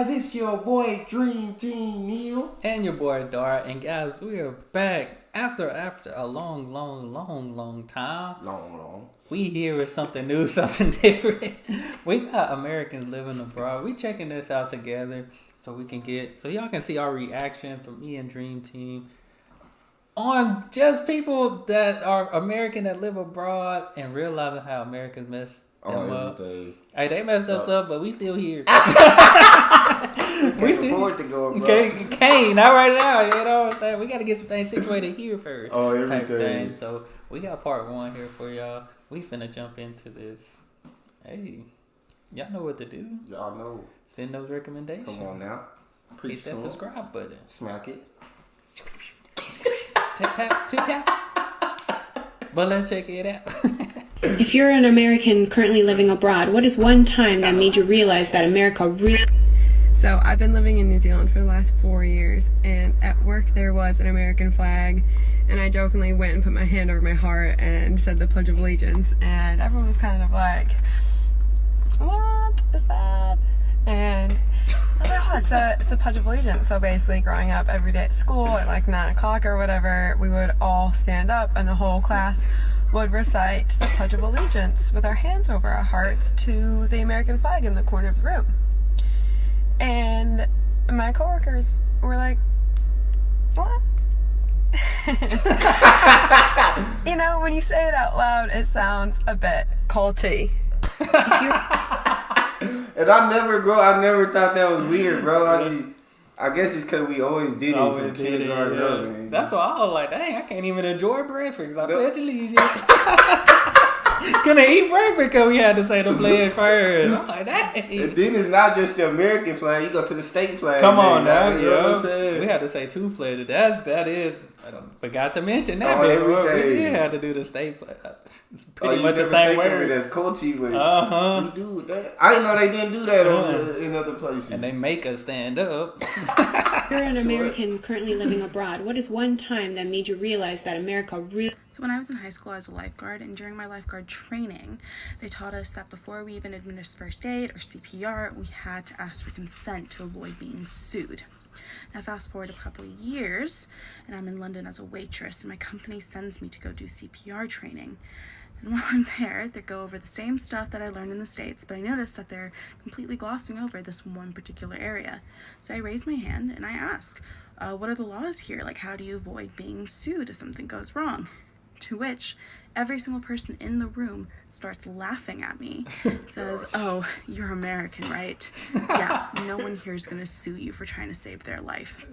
guys, it's your boy Dream Team Neil. And your boy Dart. And guys, we are back after a long time. Long. We here with something new, something different. We got Americans living abroad. We checking this out together so y'all can see our reaction from me and Dream Team on just people that are American that live abroad and realizing how Americans mess them up. Hey, they messed us up, but we still here. We can afford to go abroad. Can't, not right now. You know what I'm saying? We got to get some things situated here first. Oh, everything. So we got part one here for y'all. We finna jump into this. Hey, y'all know what to do. Y'all know. Send those recommendations. Come on now. Hit that subscribe button. Smack it. Tap. But let's check it out. If you're an American currently living abroad, what is one time that made you realize that America really... So I've been living in New Zealand for the last 4 years, and at work there was an American flag, and I jokingly went and put my hand over my heart and said the Pledge of Allegiance, and everyone was kind of like, what is that? And I was like, oh, it's the Pledge of Allegiance. So basically growing up every day at school at like 9 o'clock or whatever, we would all stand up and the whole class would recite the Pledge of Allegiance with our hands over our hearts to the American flag in the corner of the room. And my coworkers were like, what? You know, when you say it out loud, it sounds a bit culty. And I never thought that was weird, bro. I guess it's because we always did it from kindergarten up. Man. That's why I was like, dang, I can't even enjoy breakfast. I pledge allegiance. Couldn't eat breakfast because we had to say the pledge first. I'm like, dang. And then it's not just the American flag. You go to the state flag. Come on now, you know what I'm saying? We had to say 2 pledges. That is. I forgot to mention that. We did have to do the state flag. It's pretty much the same word. That's culty, but we do that. I didn't know they didn't do that in other places. And they make us stand up. You're an American currently living abroad. What is one time that made you realize that America really... So when I was in high school, I was a lifeguard, and during my lifeguard training, they taught us that before we even administered first aid or CPR, we had to ask for consent to avoid being sued. Now fast forward a couple of years, and I'm in London as a waitress, and my company sends me to go do CPR training. And while I'm there, they go over the same stuff that I learned in the States, but I notice that they're completely glossing over this one particular area. So I raise my hand and I ask, what are the laws here? Like, how do you avoid being sued if something goes wrong? To which every single person in the room starts laughing at me. It says, oh, you're American, right? Yeah, no one here is going to sue you for trying to save their life.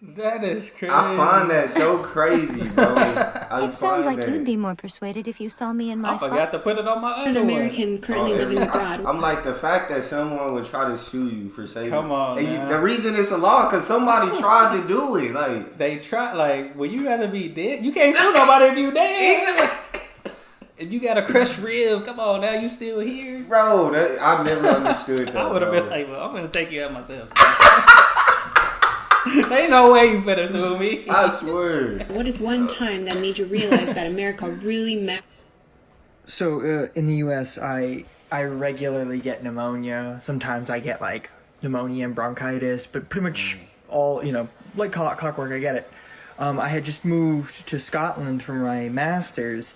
That is crazy. I find that so crazy, bro. It sounds like you'd be more persuaded if you saw me in my I forgot to put it on my An underwear. American currently living abroad. I'm like, the fact that someone would try to sue you for saving. Come on, and the reason it's a law because somebody tried to do it. Like they try. Like, well, you gotta be dead. You can't sue nobody if you dead. If you got a crushed rib, come on now, you still here, bro. I never understood that. I would have been like, well, I'm gonna take you out myself. Ain't no way you better sue me. I swear. What is one time that made you realize that America really met? So in the U.S., I regularly get pneumonia. Sometimes I get like pneumonia and bronchitis, but pretty much all, like clockwork, I get it. I had just moved to Scotland for my master's,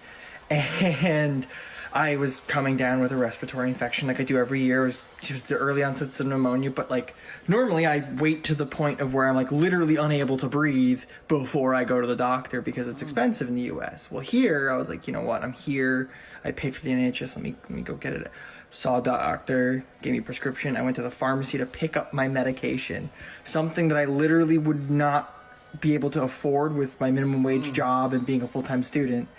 and I was coming down with a respiratory infection like I do every year. It was just the early onsets of pneumonia, but like normally I wait to the point of where I'm like literally unable to breathe before I go to the doctor because it's expensive in the US. Well, here I was like, you know what? I'm here. I paid for the NHS. Let me go get it. Saw a doctor, gave me a prescription. I went to the pharmacy to pick up my medication, something that I literally would not be able to afford with my minimum wage job and being a full-time student.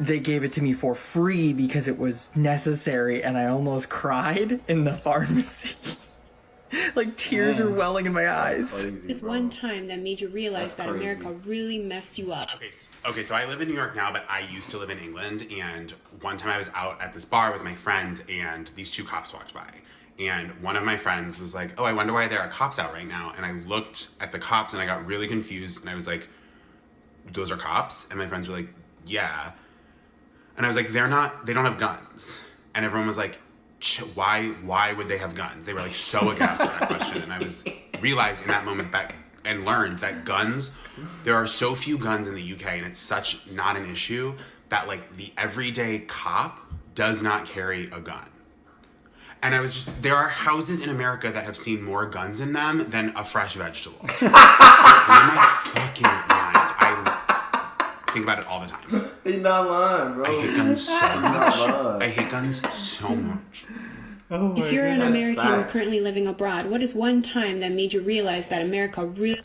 They gave it to me for free because it was necessary, and I almost cried in the pharmacy. Like tears were welling in my eyes. Is one time that made you realize that America really messed you up? Okay, so I live in New York now, but I used to live in England, and one time I was out at this bar with my friends, and these 2 cops walked by. And one of my friends was like, oh, I wonder why there are cops out right now. And I looked at the cops, and I got really confused, and I was like, those are cops? And my friends were like, yeah. And I was like, they don't have guns. And everyone was like, why would they have guns? They were like so aghast at that question. And I realized in that moment and learned that there are so few guns in the UK, and it's such not an issue that like the everyday cop does not carry a gun. And there are houses in America that have seen more guns in them than a fresh vegetable. In my fucking mind, I think about it all the time. He's not lying, bro. I hate guns so much. I hate guns so much. Oh If you're an That's American facts. currently living abroad, what is one time that made you realize that America really...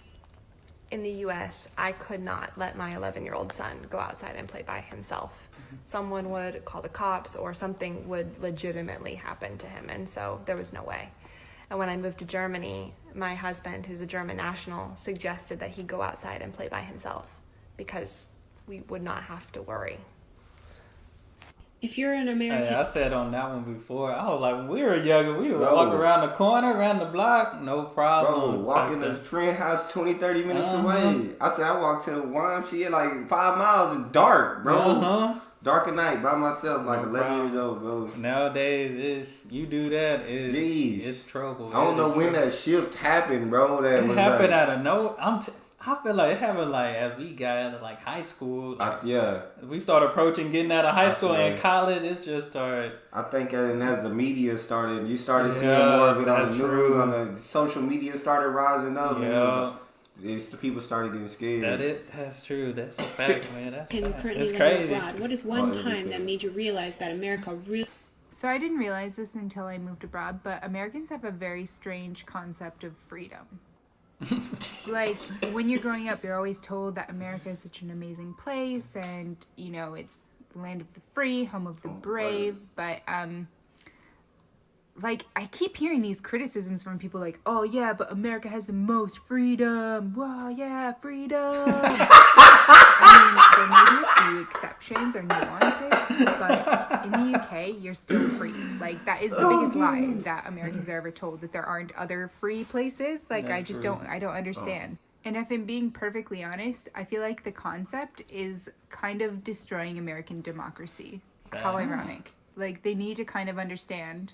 In the US, I could not let my 11-year-old son go outside and play by himself. Someone would call the cops or something would legitimately happen to him, and so there was no way. And when I moved to Germany, my husband, who's a German national, suggested that he go outside and play by himself because we would not have to worry. If you're an American... Hey, I said on that one before, I was like, when we were younger, we would walk around the corner, around the block, no problem. Bro, walking the train house 20, 30 minutes away. I said I walked to the YMCA like 5 miles and dark, bro. Dark at night by myself, like 11 years old, bro. Nowadays, you do that, it's trouble. I don't know when that shift happened, bro. That It was happened like, out of no. I feel like it happened like as we got out of like high school. Like, we started approaching getting out of high school and college. It just started. I think as the media started, you started seeing more of it on the news, on the social media started rising up. Yeah. And people started getting scared. That's true. That's a fact, man. That's currently it's living crazy. abroad, what is one time that made you realize that America really... So I didn't realize this until I moved abroad, but Americans have a very strange concept of freedom. Like, when you're growing up, you're always told that America is such an amazing place and, you know, it's the land of the free, home of the brave, but, like, I keep hearing these criticisms from people like, oh, yeah, but America has the most freedom. Wow, yeah, freedom. I mean, there may be a few exceptions or nuances, but in the UK, you're still free. Like, that is the biggest lie that Americans are ever told, that there aren't other free places. Like, I don't understand. And if I'm being perfectly honest, I feel like the concept is kind of destroying American democracy. How ironic. Like, they need to kind of understand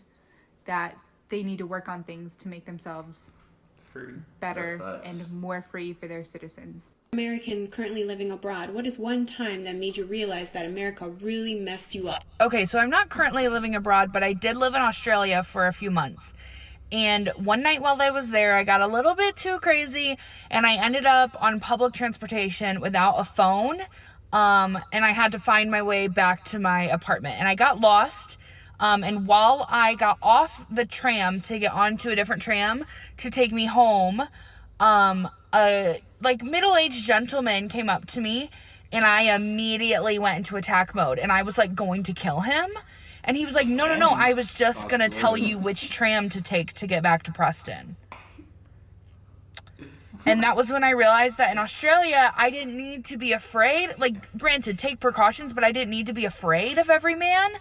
that they need to work on things to make themselves better and more free for their citizens. American currently living abroad, what is one time that made you realize that America really messed you up? Okay, so I'm not currently living abroad, but I did live in Australia for a few months. And one night while I was there, I got a little bit too crazy and I ended up on public transportation without a phone. And I had to find my way back to my apartment and I got lost. And while I got off the tram to get onto a different tram to take me home, a middle-aged gentleman came up to me and I immediately went into attack mode and I was like going to kill him. And he was like, no, I was just gonna tell you which tram to take to get back to Preston. And that was when I realized that in Australia, I didn't need to be afraid. Like, granted, take precautions, but I didn't need to be afraid of every man.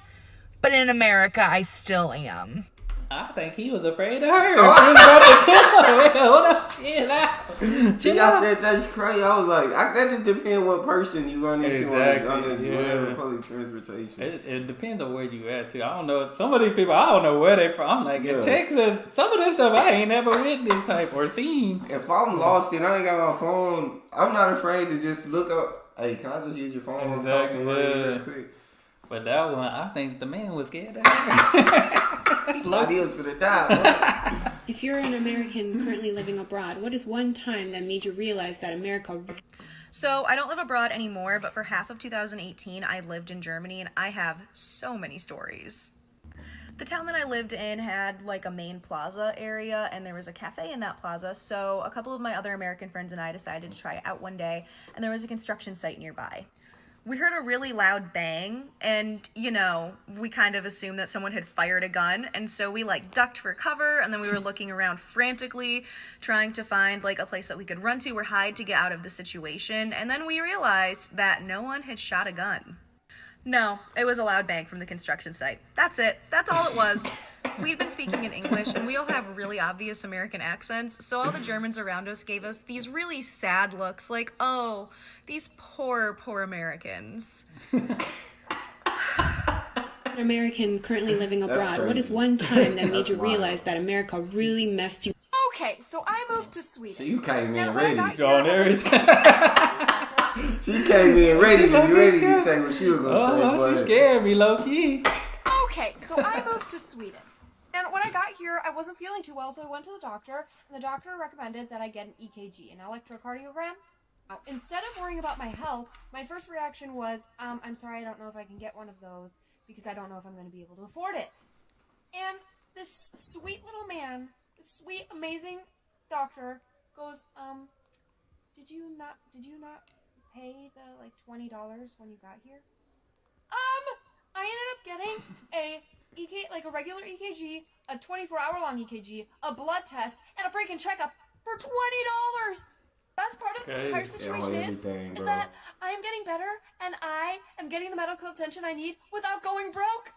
But in America, I still am. I think he was afraid of her. She was about to kill her. Hold up, chill out. See, I said that's crazy. I was like, that just depends what person you run into on whatever public transportation. It depends on where you at too. I don't know. Some of these people, I don't know where they from. I'm like, in Texas, some of this stuff I ain't never witnessed type or seen. If I'm lost and I ain't got my phone, I'm not afraid to just look up. Hey, can I just use your phone? Exactly. Real quick? But that one, I think the man was scared of her. Deals for the die. If you're an American currently living abroad, what is one time that made you realize that America... So I don't live abroad anymore, but for half of 2018, I lived in Germany and I have so many stories. The town that I lived in had like a main plaza area and there was a cafe in that plaza. So a couple of my other American friends and I decided to try it out one day and there was a construction site nearby. We heard a really loud bang and, you know, we kind of assumed that someone had fired a gun. And so we like ducked for cover and then we were looking around frantically trying to find like a place that we could run to or hide to get out of the situation. And then we realized that no one had shot a gun. No, it was a loud bang from the construction site. That's it. That's all it was. We'd been speaking in English, and we all have really obvious American accents, so all the Germans around us gave us these really sad looks, like, oh, these poor, poor Americans. An American currently living That's abroad, what crazy. is one time that made That's you wild. realize that America really messed you? Okay, so I moved to Sweden. So you came in Now, when I ready. got Going here, everything. She came in ready. She low-key You ready to scared. say what she was gonna say, Oh, she but scared me, low key. Okay, so I moved to Sweden. And when I got here, I wasn't feeling too well, so I went to the doctor, and the doctor recommended that I get an EKG, an electrocardiogram. Now, instead of worrying about my health, my first reaction was, I'm sorry, I don't know if I can get one of those, because I don't know if I'm going to be able to afford it. And this sweet little man, this sweet, amazing doctor goes, did you not pay the, like, $20 when you got here? I ended up getting a regular EKG, a 24-hour-long EKG, a blood test, and a freaking checkup for $20. Best part of this entire situation is that I am getting better, and I am getting the medical attention I need without going broke.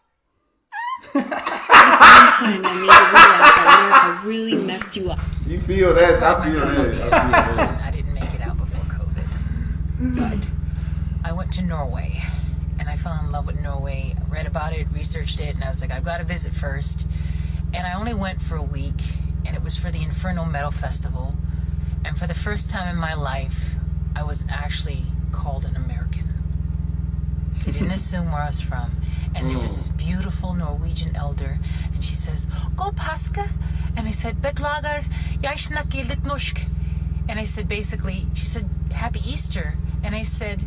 Time that made you realize that America really messed you up. you feel that? I feel that. I didn't make it out before COVID, but I went to Norway, and I fell in love with Norway. I read about it, researched it, and I was like, I've got to visit first. And I only went for a week, and it was for the Infernal Metal Festival. And for the first time in my life, I was actually called an American. They didn't assume where I was from. And there was this beautiful Norwegian elder, and she says, "God påske." And I said, "Beklagar, jeg snakker litt norsk." And I said, basically, she said, "Happy Easter." And I said,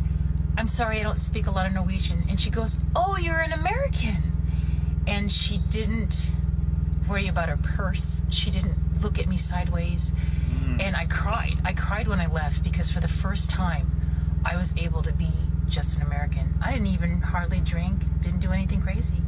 "I'm sorry, I don't speak a lot of Norwegian." And she goes, "Oh, you're an American." And she didn't worry about her purse. She didn't look at me sideways. And I cried. I cried when I left, because for the first time, I was able to be just an American. I didn't even hardly drink, didn't do anything crazy.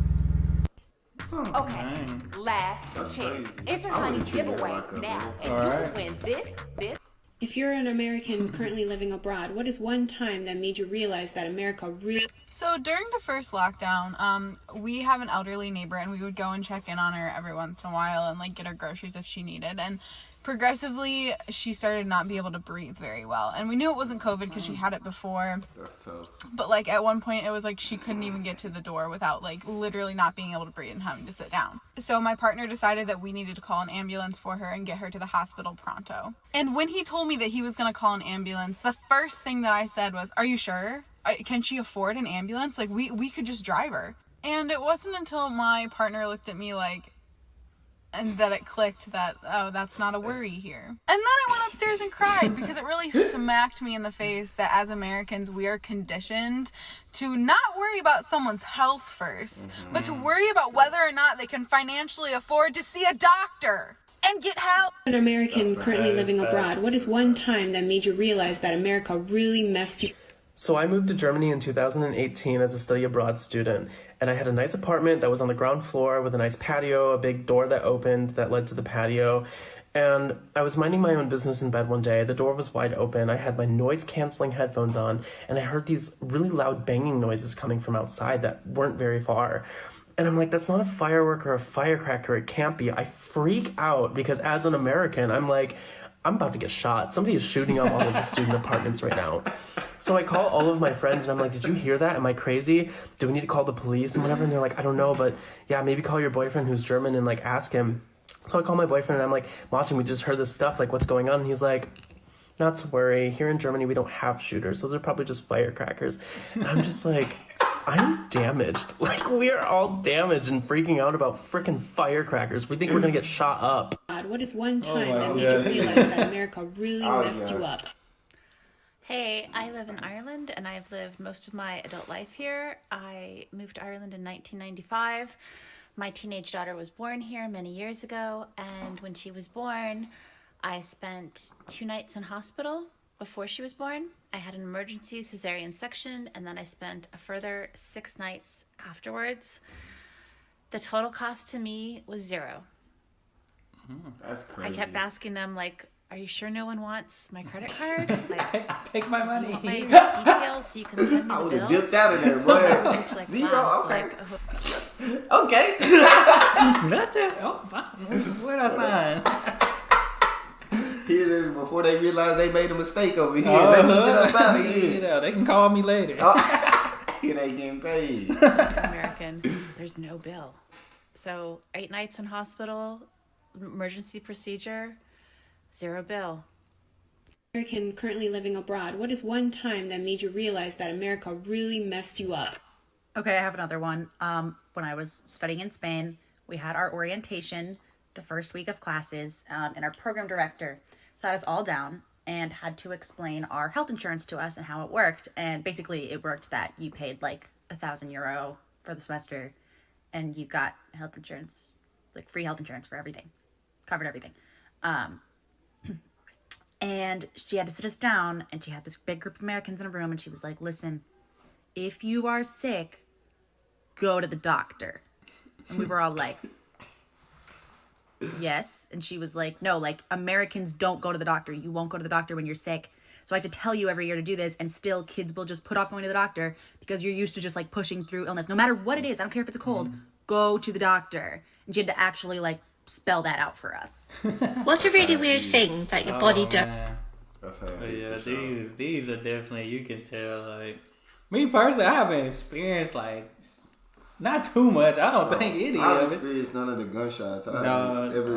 Okay, last That's chance. crazy. Enter I would've Honey's treated her giveaway like a now, man. and All you right. can win this. If you're an American currently living abroad, what is one time that made you realize that America really... So during the first lockdown, we have an elderly neighbor, and we would go and check in on her every once in a while and like get her groceries if she needed. And progressively, she started not be able to breathe very well. And we knew it wasn't COVID because she had it before. That's tough. But like at one point, it was like she couldn't even get to the door without like literally not being able to breathe and having to sit down. So my partner decided that we needed to call an ambulance for her and get her to the hospital pronto. And when he told me that he was going to call an ambulance, the first thing that I said was, "Are you sure? Can she afford an ambulance? Like we could just drive her." And it wasn't until my partner looked at me like, and that it clicked that, oh, that's not a worry here. And then I went upstairs and cried, because it really smacked me in the face that as Americans, we are conditioned to not worry about someone's health first, but to worry about whether or not they can financially afford to see a doctor and get help. An American currently living abroad, what is one time that made you realize that America really messed you? So I moved to Germany in 2018 as a study abroad student, and I had a nice apartment that was on the ground floor with a nice patio, a big door that opened that led to the patio. And I was minding my own business in bed one day. The door was wide open. I had my noise-canceling headphones on, and I heard these really loud banging noises coming from outside that weren't very far. And I'm like, that's not a firework or a firecracker. It can't be. I freak out because as an American, I'm like, I'm about to get shot. Somebody is shooting up all of the student apartments right now. So I call all of my friends and I'm like, did you hear that? Am I crazy? Do we need to call the police and whatever? And they're like, I don't know, but yeah, maybe call your boyfriend who's German and like ask him. So I call my boyfriend and I'm like, watching, we just heard this stuff, like what's going on? And he's like, not to worry, here in Germany we don't have shooters. Those are probably just firecrackers. And I'm just like, I'm damaged. Like, we are all damaged and freaking out about frickin' firecrackers. We think we're gonna get shot up. What is one time that made you realize that America really messed you up? Hey, I live in Ireland and I've lived most of my adult life here. I moved to Ireland in 1995. My teenage daughter was born here many years ago, and when she was born, I spent 2 nights in hospital before she was born. I had an emergency cesarean section, and then I spent a further 6 nights afterwards. The total cost to me was $0. That's crazy. I kept asking them, like, are you sure no one wants my credit card? Like, take my money. You want my details so you can send me the bill? I would have dipped out of there, boy. Just like, 0, wow, okay. like, Okay. That's it. Oh, fine. Where'd I sign? Here it is before they realize they made a mistake over here. Let me get up out of here. They can call me later. Here they getting paid. American. there's no bill. So 8 nights in hospital, emergency procedure, 0 bill. American currently living abroad, what is one time that made you realize that America really messed you up? Okay, I have another one. When I was studying in Spain, we had our orientation the first week of classes, and our program director sat us all down and had to explain our health insurance to us and how it worked. And basically, it worked that you paid like €1,000 for the semester, and you got health insurance, like free health insurance for everything, covered everything. And she had to sit us down, and she had this big group of Americans in a room, and she was like, listen, if you are sick, go to the doctor. And we were all like, yes. And she was like, no, like Americans don't go to the doctor. You won't go to the doctor when you're sick. So I have to tell you every year to do this, and still kids will just put off going to the doctor because you're used to just like pushing through illness. No matter what it is, I don't care if it's a cold, go to the doctor. And she had to actually like spell that out for us. What's a really weird thing that your body does? That's how these are definitely, you can tell, like, me personally, I haven't experienced, like, not too much. I don't think any I've of it. experienced none of the gunshots. I No, ever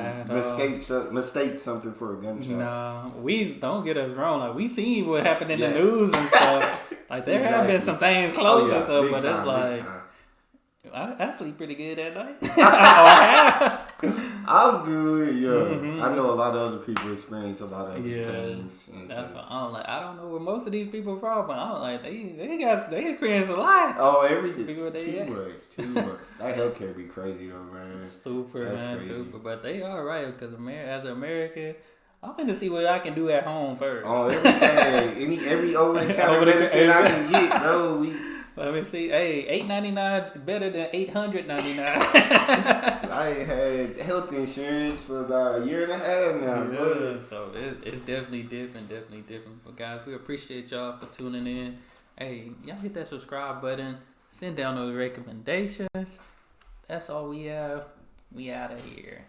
mistake something for a gunshot. No, we don't get us wrong. Like, we see what happened in the news and stuff. Like, there have been some things close and stuff, but it's like, I sleep pretty good at night. I'm good, yeah. I know a lot of other people experience a lot of other things. That's what I'm like. I don't know where most of these people from, but I'm like, they experience a lot. Oh, everything. Too much. That healthcare be crazy though, man. Super. But they are right, because as an American, I'm going to see what I can do at home first. Oh, everything. Every over-the-counter medicine I can get, bro. Let me see. Hey, $8.99 better than $899. I ain't had health insurance for about a year and a half now. Yeah, so it's definitely different. But guys, we appreciate y'all for tuning in. Hey, y'all hit that subscribe button. Send down those recommendations. That's all we have. We out of here.